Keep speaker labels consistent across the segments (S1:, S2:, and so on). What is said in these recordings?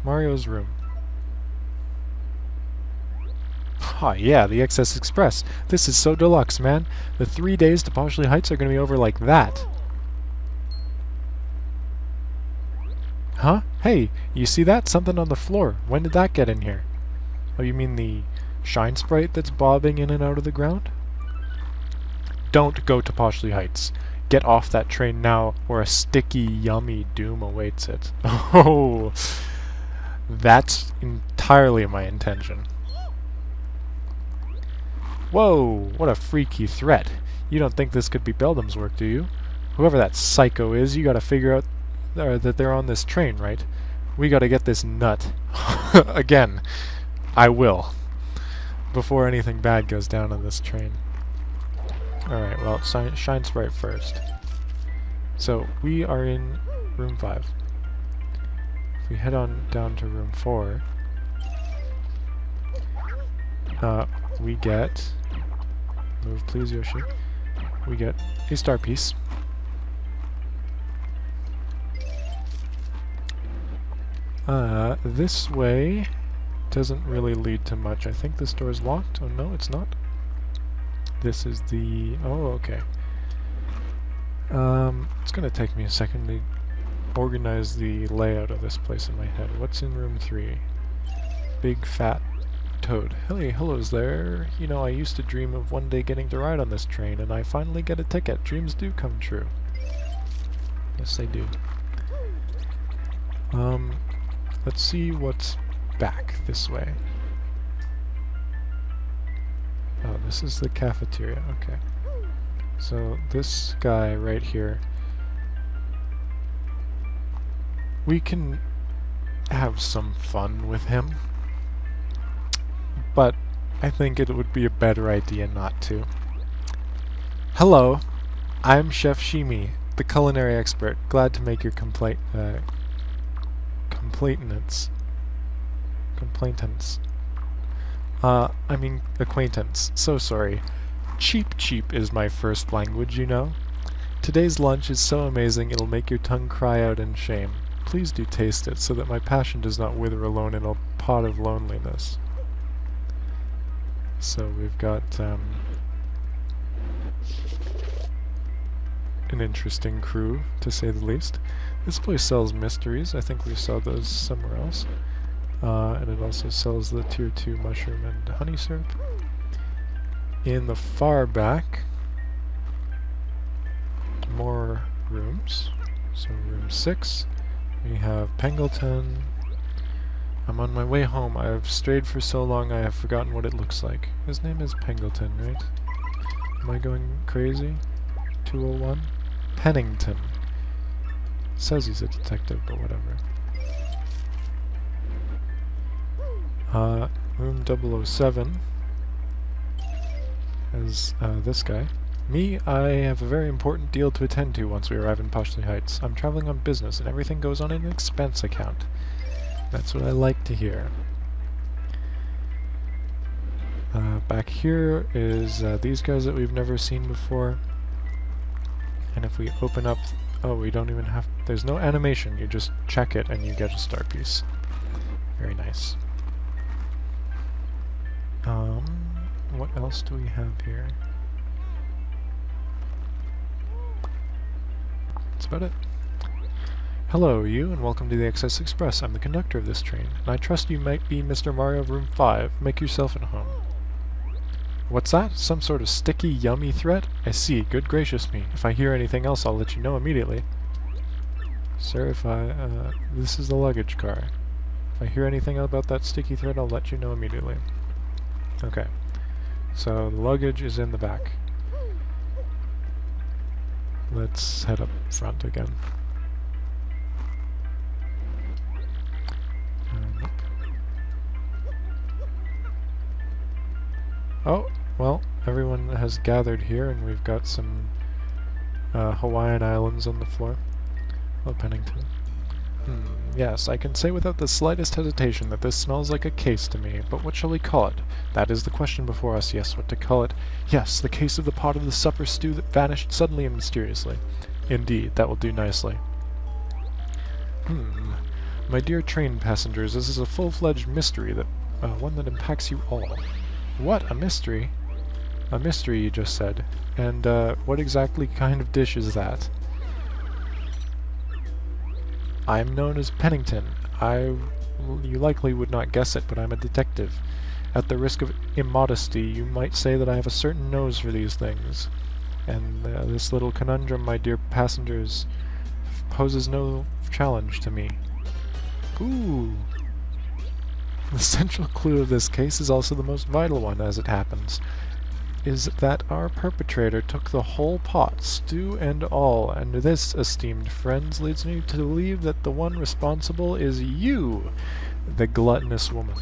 S1: Mario's room. Ah, yeah, the Excess Express. This is so deluxe, man. The 3 days to Poshley Heights are going to be over like that. Huh? Hey, you see that? Something on the floor. When did that get in here? Oh, you mean the shine sprite that's bobbing in and out of the ground? Don't go to Poshley Heights. Get off that train now, or a sticky, yummy doom awaits it. Oh, that's entirely my intention. Whoa, what a freaky threat. You don't think this could be Beldam's work, do you? Whoever that psycho is, you gotta figure out that they're on this train, right? We gotta get this nut. Again, I will. Before anything bad goes down on this train. Alright, well, shine sprite first. So, we are in room 5. If we head on down to room 4, we get... Move please, Yoshi. We get a star piece. This way doesn't really lead to much. I think this door is locked. Oh no, it's not. This is the... oh, okay. It's gonna take me a second to organize the layout of this place in my head. What's in room 3? Big fat toad. Hey, hello's there. You know, I used to dream of one day getting to ride on this train, and I finally get a ticket. Dreams do come true. Yes, they do. Let's see what's back this way. Oh, this is the cafeteria. Okay. So, this guy right here, we can have some fun with him, but I think it would be a better idea not to. Hello, I'm Chef Shimi, the culinary expert. Glad to make your acquaintance. So sorry. Cheap is my first language, you know. Today's lunch is so amazing it'll make your tongue cry out in shame. Please do taste it, so that my passion does not wither alone in a pot of loneliness. So we've got an interesting crew, to say the least. This place sells mysteries. I think we saw those somewhere else. And it also sells the tier 2 mushroom and honey syrup. In the far back, more rooms. So room 6, we have Pengleton. I'm on my way home. I have strayed for so long I have forgotten what it looks like. His name is Pengleton, right? Am I going crazy? 201? Pennington. Says he's a detective, but whatever. Room 007 has this guy. Me, I have a very important deal to attend to once we arrive in Poshley Heights. I'm traveling on business and everything goes on an expense account. That's what I like to hear. Back here is these guys that we've never seen before. And if we open up... oh, we don't even have... there's no animation. You just check it and you get a star piece. Very nice. What else do we have here? That's about it. Hello, you, and welcome to the Excess Express. I'm the conductor of this train, and I trust you might be Mr. Mario of Room 5. Make yourself at home. What's that? Some sort of sticky, yummy threat? I see. Good gracious me. If I hear anything else, I'll let you know immediately. Sir, if this is the luggage car. If I hear anything about that sticky threat, I'll let you know immediately. Okay. So, the luggage is in the back. Let's head up front again. Nope. Oh, well, everyone has gathered here, and we've got some Hawaiian Islands on the floor. Oh, Pennington. Yes, I can say without the slightest hesitation that this smells like a case to me, but what shall we call it? That is the question before us, yes, what to call it. Yes, the case of the pot of the supper stew that vanished suddenly and mysteriously. Indeed, that will do nicely. My dear train passengers, this is a full-fledged mystery, that one that impacts you all. What? A mystery? A mystery, you just said. And what exactly kind of dish is that? I'm known as Pennington. You likely would not guess it, but I'm a detective. At the risk of immodesty, you might say that I have a certain nose for these things. And this little conundrum, my dear passengers, poses no challenge to me. Ooh! The central clue of this case is also the most vital one, as it happens, is that our perpetrator took the whole pot, stew and all, and this, esteemed friends, leads me to believe that the one responsible is you, the gluttonous woman.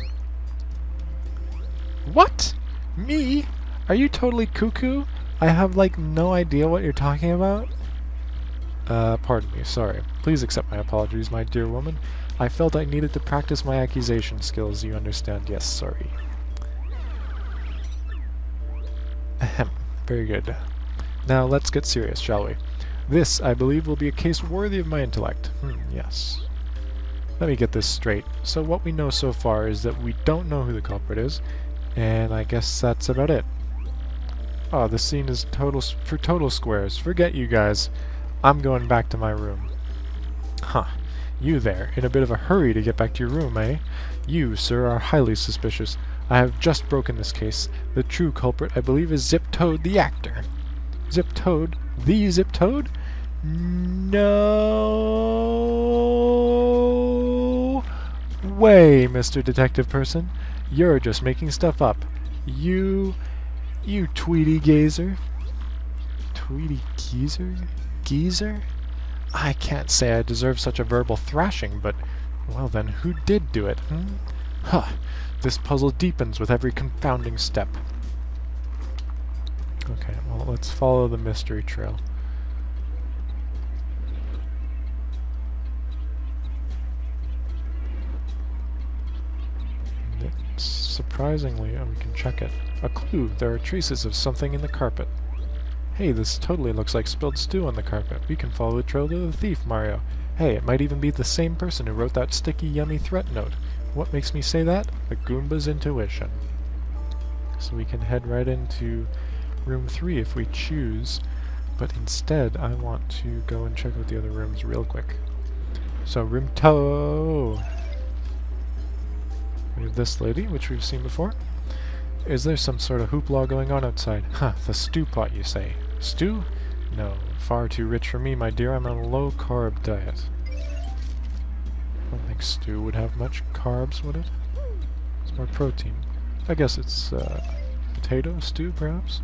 S1: What? Me? Are you totally cuckoo? I have, like, no idea what you're talking about? Pardon me, sorry. Please accept my apologies, my dear woman. I felt I needed to practice my accusation skills, you understand. Yes, sorry. Ahem. Very good. Now let's get serious, shall we? This, I believe, will be a case worthy of my intellect. Yes. Let me get this straight. So what we know so far is that we don't know who the culprit is, and I guess that's about it. Oh, the scene is for total squares. Forget you guys. I'm going back to my room. Huh. You there, in a bit of a hurry to get back to your room, eh? You, sir, are highly suspicious. I have just broken this case. The true culprit, I believe, is Zip Toad the actor. Zip Toad? The Zip Toad? No way, Mr. Detective Person. You're just making stuff up. You Tweety Gazer. Tweety Geezer? Geezer? I can't say I deserve such a verbal thrashing, but, well then, who did do it, Huh! This puzzle deepens with every confounding step. Okay, well, let's follow the mystery trail. Surprisingly, we can check it. A clue! There are traces of something in the carpet. Hey, this totally looks like spilled stew on the carpet. We can follow the trail to the thief, Mario. Hey, it might even be the same person who wrote that sticky, yummy threat note. What makes me say that? The Goomba's intuition. So we can head right into room 3 if we choose, but instead I want to go and check out the other rooms real quick. So room 2. We have this lady, which we've seen before. Is there some sort of hoopla going on outside? Huh, the stew pot, you say. Stew? No, far too rich for me, my dear. I'm on a low-carb diet. I don't think stew would have much carbs, would it? It's more protein. I guess it's potato stew, perhaps?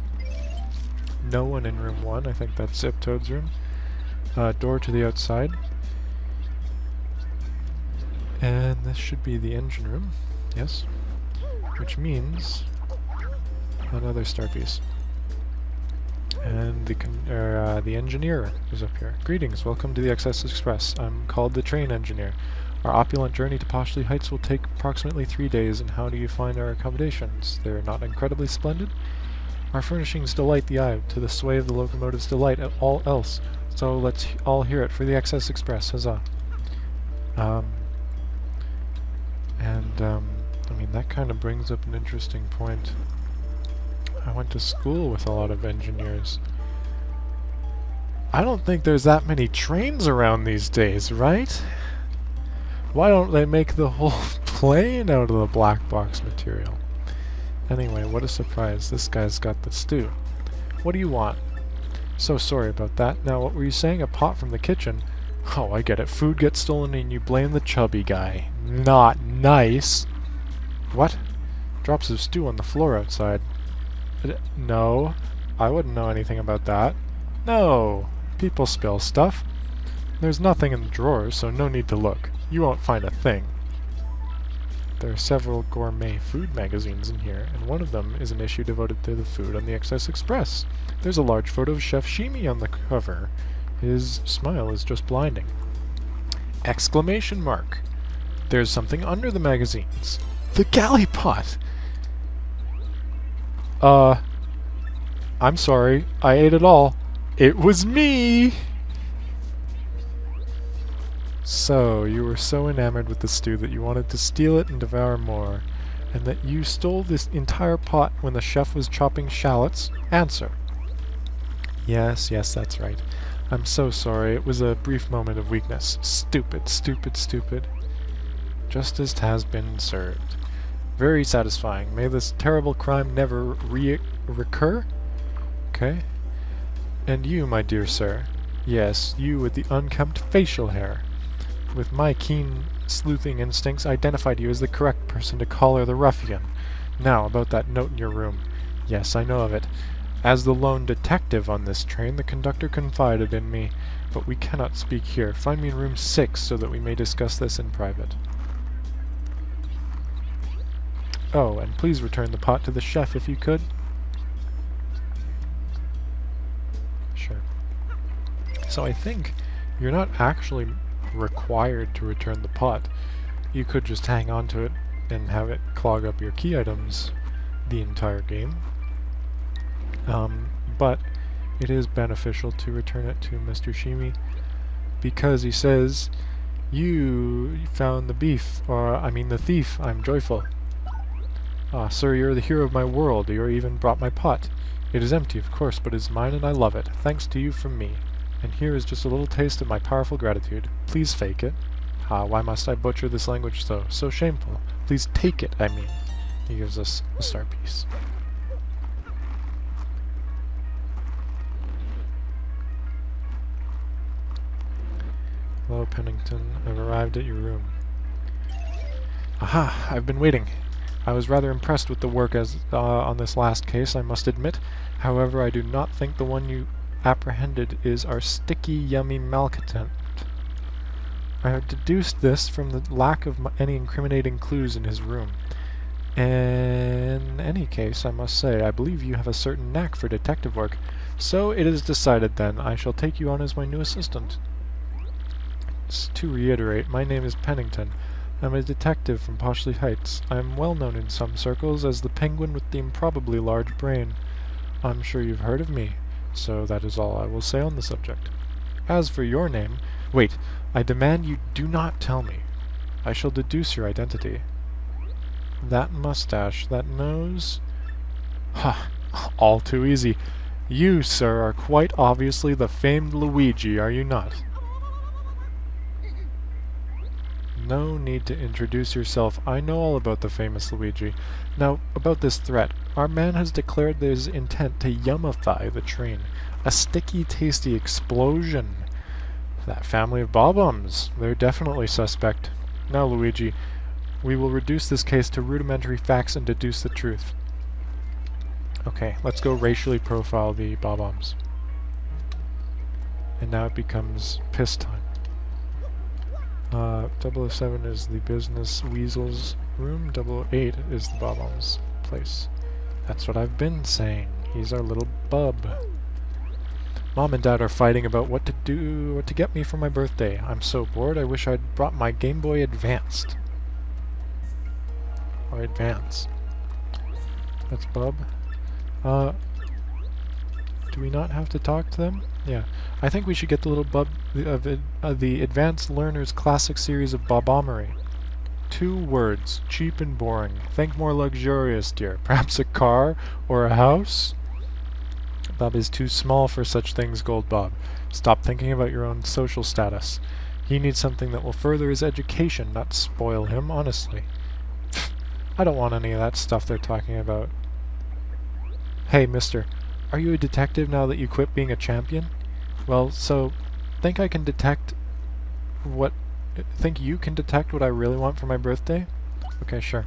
S1: No one in room 1. I think that's Zip Toad's room. Door to the outside. And this should be the engine room. Yes. Which means another star piece. And the engineer is up here. Greetings, welcome to the XS Express. I'm called the train engineer. Our opulent journey to Poshley Heights will take approximately 3 days, and how do you find our accommodations? They're not incredibly splendid? Our furnishings delight the eye, to the sway of the locomotive's delight at all else. So let's all hear it for the XS Express, huzzah. I mean, that kind of brings up an interesting point. I went to school with a lot of engineers. I don't think there's that many trains around these days, right? Why don't they make the whole plane out of the black box material? Anyway, what a surprise. This guy's got the stew. What do you want? So sorry about that. Now, what were you saying? A pot from the kitchen? Oh, I get it. Food gets stolen and you blame the chubby guy. Not nice. What? Drops of stew on the floor outside. No, I wouldn't know anything about that. No, people spill stuff. There's nothing in the drawers, so no need to look. You won't find a thing. There are several gourmet food magazines in here, and one of them is an issue devoted to the food on the XS Express. There's a large photo of Chef Shimi on the cover. His smile is just blinding. Exclamation mark! There's something under the magazines. The galley pot! I'm sorry. I ate it all. It was me! So, you were so enamored with the stew that you wanted to steal it and devour more, and that you stole this entire pot when the chef was chopping shallots? Answer. Yes, yes, that's right. I'm so sorry. It was a brief moment of weakness. Stupid, stupid, stupid. Justice has been served. Very satisfying. May this terrible crime never recur? Okay. And you, my dear sir. Yes, you with the unkempt facial hair. With my keen sleuthing instincts, I identified you as the correct person to collar the ruffian. Now, about that note in your room. Yes, I know of it. As the lone detective on this train, the conductor confided in me, but we cannot speak here. Find me in room 6 so that we may discuss this in private. Oh, and please return the pot to the chef if you could. Sure. So I think you're not actually required to return the pot. You could just hang on to it and have it clog up your key items the entire game. But it is beneficial to return it to Mr. Shimi because he says, "You found the beef, or I mean the thief. I'm joyful." "Ah, sir, you're the hero of my world. You even brought my pot. It is empty, of course, but it is mine and I love it. Thanks to you from me. And here is just a little taste of my powerful gratitude. Please fake it." Ah, why must I butcher this language though? So shameful. Please take it, I mean. He gives us a star piece. Hello, Pennington. I've arrived at your room. Aha! I've been waiting. I was rather impressed with the work on this last case, I must admit. However, I do not think the one you apprehended is our sticky, yummy malcontent. I have deduced this from the lack of any incriminating clues in his room. In any case, I must say, I believe you have a certain knack for detective work. So it is decided, then. I shall take you on as my new assistant. To reiterate, my name is Pennington. I'm a detective from Poshley Heights. I am well known in some circles as the penguin with the improbably large brain. I'm sure you've heard of me, so that is all I will say on the subject. As for your name... Wait, I demand you do not tell me. I shall deduce your identity. That mustache, that nose... Ha! All too easy. You, sir, are quite obviously the famed Luigi, are you not? No need to introduce yourself. I know all about the famous Luigi. Now, about this threat. Our man has declared his intent to yummify the train. A sticky, tasty explosion. That family of bob-ombs. They're definitely suspect. Now, Luigi, we will reduce this case to rudimentary facts and deduce the truth. Okay, let's go racially profile the bob-ombs. And now it becomes piss time. 007 is the business weasel's room. 008 is the bob-omb's place. That's what I've been saying. He's our little bub. Mom and Dad are fighting about what to get me for my birthday. I'm so bored, I wish I'd brought my Game Boy Advanced. Or Advance. That's Bub. Do we not have to talk to them? Yeah. I think we should get the little bub of the Advanced Learners Classic Series of Bob-omery. 2 words. Cheap and boring. Think more luxurious, dear. Perhaps a car or a house? Bob is too small for such things, Gold Bob. Stop thinking about your own social status. He needs something that will further his education, not spoil him, honestly. Pfft, I don't want any of that stuff they're talking about. Hey, mister. Are you a detective now that you quit being a champion? Well, so, think you can detect what I really want for my birthday? Okay, sure.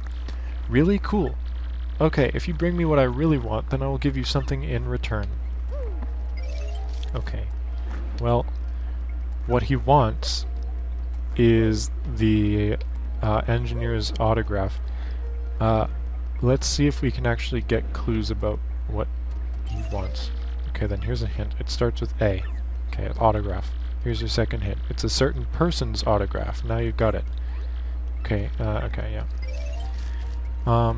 S1: Really? Cool. Okay, if you bring me what I really want, then I will give you something in return. Okay. Well, what he wants is the engineer's autograph. Let's see if we can actually get clues about what he wants. Okay, then here's a hint. It starts with A. Okay, autograph. Here's your second hint. It's a certain person's autograph. Now you got it. Okay, okay, yeah.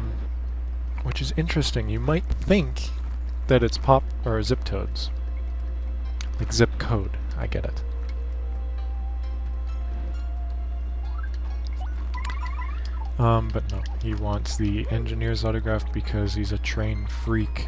S1: Which is interesting. You might think that it's pop or zip codes. Like zip code. I get it. But no, he wants the engineer's autograph because he's a train freak.